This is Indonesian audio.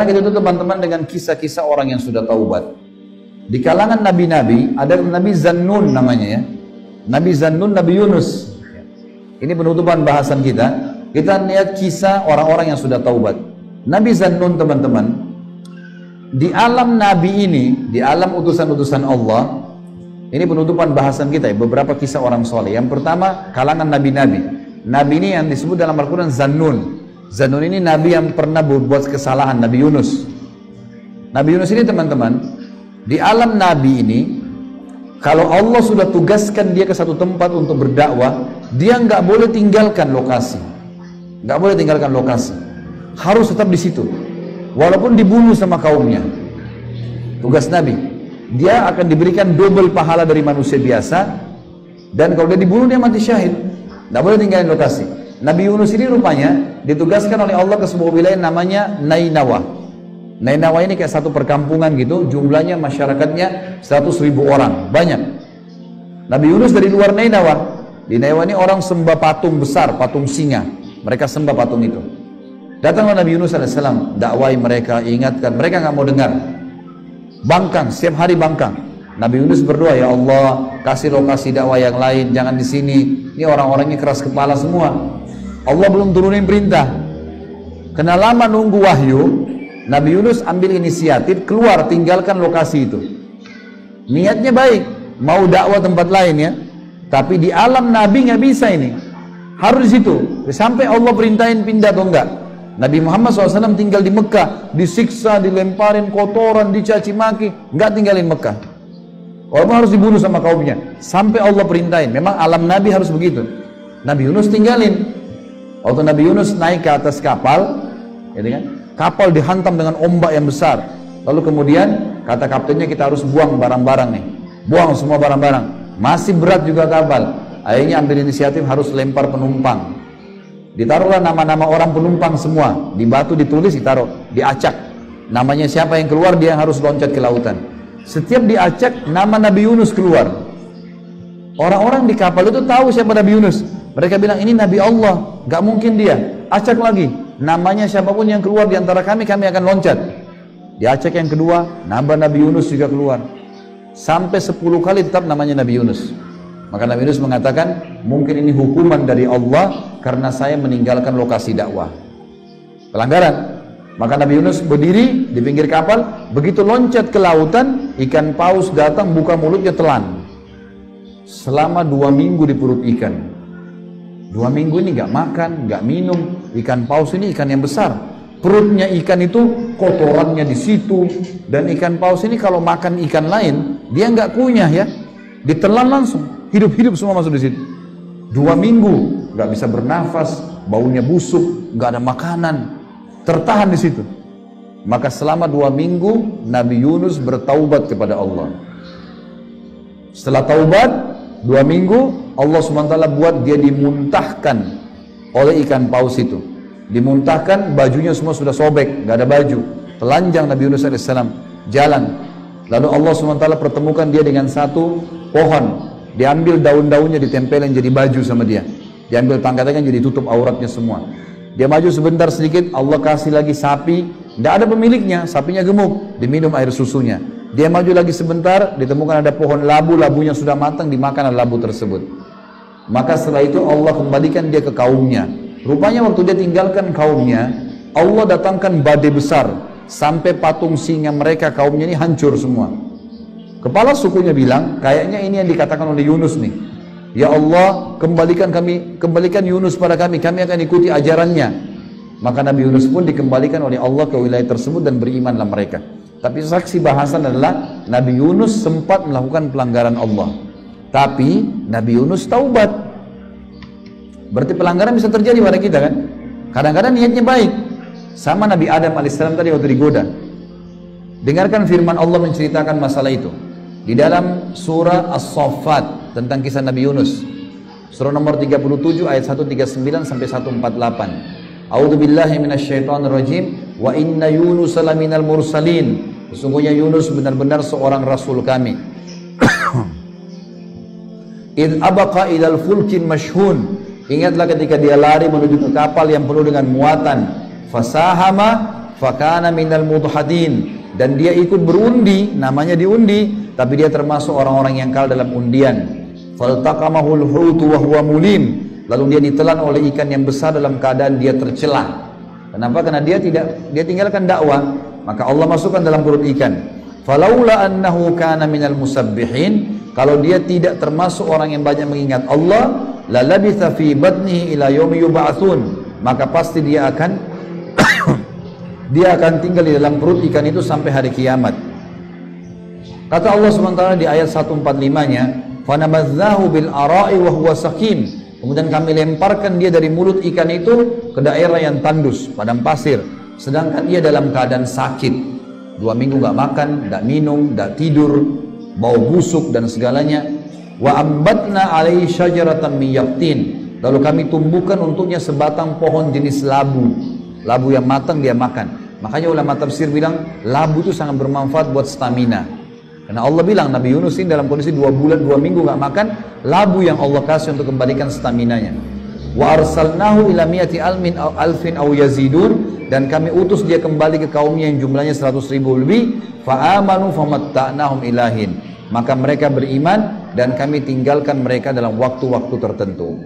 Kita tutup teman-teman dengan kisah-kisah orang yang sudah taubat. Di kalangan nabi-nabi ada Nabi Zannun namanya ya. Nabi Zannun, Nabi Yunus. Ini penutupan bahasan kita. Kita lihat kisah orang-orang yang sudah taubat. Nabi Zannun teman-teman, di alam nabi ini, di alam utusan-utusan Allah, ini penutupan bahasan kita ya, beberapa kisah orang soleh. Yang pertama, kalangan nabi-nabi. Nabi ini yang disebut dalam Al-Quran Zannun. Zannun ini nabi yang pernah berbuat kesalahan, Nabi Yunus. Nabi Yunus ini teman-teman, di alam nabi ini, kalau Allah sudah tugaskan dia ke satu tempat untuk berdakwah, dia nggak boleh tinggalkan lokasi. Nggak boleh tinggalkan lokasi. Harus tetap di situ. Walaupun dibunuh sama kaumnya. Tugas Nabi. Dia akan diberikan double pahala dari manusia biasa. Dan kalau dia dibunuh, dia mati syahid. Nggak boleh tinggalin lokasi. Nabi Yunus ini rupanya ditugaskan oleh Allah ke sebuah wilayah namanya Nainawa. Nainawa ini kayak satu perkampungan gitu, jumlahnya masyarakatnya 100.000 orang, banyak. Nabi Yunus dari luar Nainawa. Di Nainawa ini orang sembah patung besar, patung singa. Mereka sembah patung itu. Datanglah Nabi Yunus AS, dakwai mereka, ingatkan, mereka nggak mau dengar. Bangkang, setiap hari bangkang. Nabi Yunus berdoa, ya Allah, kasih lokasi dakwah yang lain, jangan di sini. Ini orang-orangnya keras kepala semua. Allah belum turunin perintah. Kena lama nunggu wahyu, Nabi Yunus ambil inisiatif keluar, tinggalkan lokasi itu. Niatnya baik, mau dakwah tempat lain ya, tapi di alam Nabi nggak bisa ini. Harus di situ. Sampai Allah perintahin pindah atau enggak. Nabi Muhammad SAW tinggal di Mekah, disiksa, dilemparin kotoran, dicaci maki, nggak tinggalin Mekah. Walaupun harus dibunuh sama kaumnya, sampai Allah perintahin. Memang alam Nabi harus begitu. Nabi Yunus tinggalin. Waktu Nabi Yunus naik ke atas kapal, gitu kan? Kapal dihantam dengan ombak yang besar. Lalu kemudian kata kaptennya, kita harus buang barang-barang nih, buang semua barang-barang. Masih berat juga kapal. Akhirnya ambil inisiatif harus lempar penumpang. Ditaruhlah nama-nama orang penumpang semua. Di batu ditulis, ditaruh, diacak. Namanya siapa yang keluar, dia yang harus loncat ke lautan. Setiap diacak, nama Nabi Yunus keluar. Orang-orang di kapal itu tahu siapa Nabi Yunus. Mereka bilang, ini Nabi Allah, gak mungkin dia. Acak lagi, namanya siapapun yang keluar di antara kami akan loncat. Diacak yang kedua, nama Nabi Yunus juga keluar. Sampai 10 kali tetap namanya Nabi Yunus. Maka Nabi Yunus mengatakan, mungkin ini hukuman dari Allah karena saya meninggalkan lokasi dakwah. Pelanggaran. Maka Nabi Yunus berdiri di pinggir kapal, begitu loncat ke lautan, ikan paus datang buka mulutnya telan. Selama 2 minggu di perut ikan. 2 minggu ini gak makan, gak minum. Ikan paus ini ikan yang besar. Perutnya ikan itu kotorannya di situ. Dan ikan paus ini kalau makan ikan lain, dia gak kunyah ya. Ditelan langsung. Hidup-hidup semua masuk di situ. 2 minggu gak bisa bernafas, baunya busuk, gak ada makanan. Tertahan di situ. Maka selama 2 minggu Nabi Yunus bertaubat kepada Allah. Setelah taubat 2 minggu, Allah SWT buat dia dimuntahkan oleh ikan paus itu. Dimuntahkan, bajunya semua sudah sobek, gak ada baju. Telanjang Nabi Yunus AS jalan. Lalu Allah SWT pertemukan dia dengan satu pohon. Diambil daun-daunnya, ditempelin jadi baju sama dia. Diambil tangkatnya kan jadi tutup auratnya semua. Dia maju sebentar sedikit, Allah kasih lagi sapi. Tidak ada pemiliknya, sapinya gemuk. Diminum air susunya. Dia maju lagi sebentar, ditemukan ada pohon labu, labunya sudah matang, dimakan labu tersebut. Maka setelah itu Allah kembalikan dia ke kaumnya. Rupanya waktu dia tinggalkan kaumnya, Allah datangkan badai besar. Sampai patung singa mereka, kaumnya ini hancur semua. Kepala sukunya bilang, kayaknya ini yang dikatakan oleh Yunus nih. Ya Allah, kembalikan Yunus pada kami akan ikuti ajarannya. Maka Nabi Yunus pun dikembalikan oleh Allah ke wilayah tersebut dan berimanlah mereka. Tapi saksi bahasan adalah Nabi Yunus sempat melakukan pelanggaran Allah. Tapi Nabi Yunus taubat. Berarti pelanggaran bisa terjadi pada kita kan? Kadang-kadang niatnya baik. Sama Nabi Adam alaihissalam tadi waktu digoda. Dengarkan firman Allah menceritakan masalah itu. Di dalam surah As-Saffat tentang kisah Nabi Yunus. Surah nomor 37 ayat 139 sampai 148. A'udzu billahi minasyaitonir rajim. Wa inna Yunus laminal mursalin. Sesungguhnya Yunus benar-benar seorang rasul kami. Id abaqa ilal fulkin mashhun. Ingatlah ketika dia lari menuju ke kapal yang penuh dengan muatan. Fasahama fakana minal mudhadin, dan dia ikut berundi, namanya diundi, tapi dia termasuk orang-orang yang kalah dalam undian. Faltaqamahul hutu wa huwa mulim, lalu dia ditelan oleh ikan yang besar dalam keadaan dia tercelah. Kenapa? Karena dia tinggalkan dakwah, maka Allah masukkan dalam perut ikan. Falaula annahu kana minal musabbihin, kalau dia tidak termasuk orang yang banyak mengingat Allah, la labitha fi batnihi ila yaumi yub'atsun, maka pasti dia akan tinggal di dalam perut ikan itu sampai hari kiamat. Kata Allah SWT di ayat 145-nya, fanabadzahu bil ara'i wa huwa saqim, kemudian kami lemparkan dia dari mulut ikan itu ke daerah yang tandus, padang pasir, sedangkan ia dalam keadaan sakit. 2 minggu gak makan, gak minum, gak tidur, bau busuk dan segalanya. Wa ambatna alaihi syajaratan min yaqtin, lalu kami tumbuhkan untuknya sebatang pohon jenis labu. Labu yang matang dia makan. Makanya ulama tafsir bilang labu itu sangat bermanfaat buat stamina. Karena Allah bilang Nabi Yunus ini dalam kondisi 2 bulan 2 minggu gak makan, labu yang Allah kasih untuk kembalikan staminanya. Wa arsalnahu ila mi'ati alfin aw yazidun, dan kami utus dia kembali ke kaumnya yang jumlahnya 100.000 lebih. Fa'amanu famatta'nahum ilahin, maka mereka beriman dan kami tinggalkan mereka dalam waktu-waktu tertentu.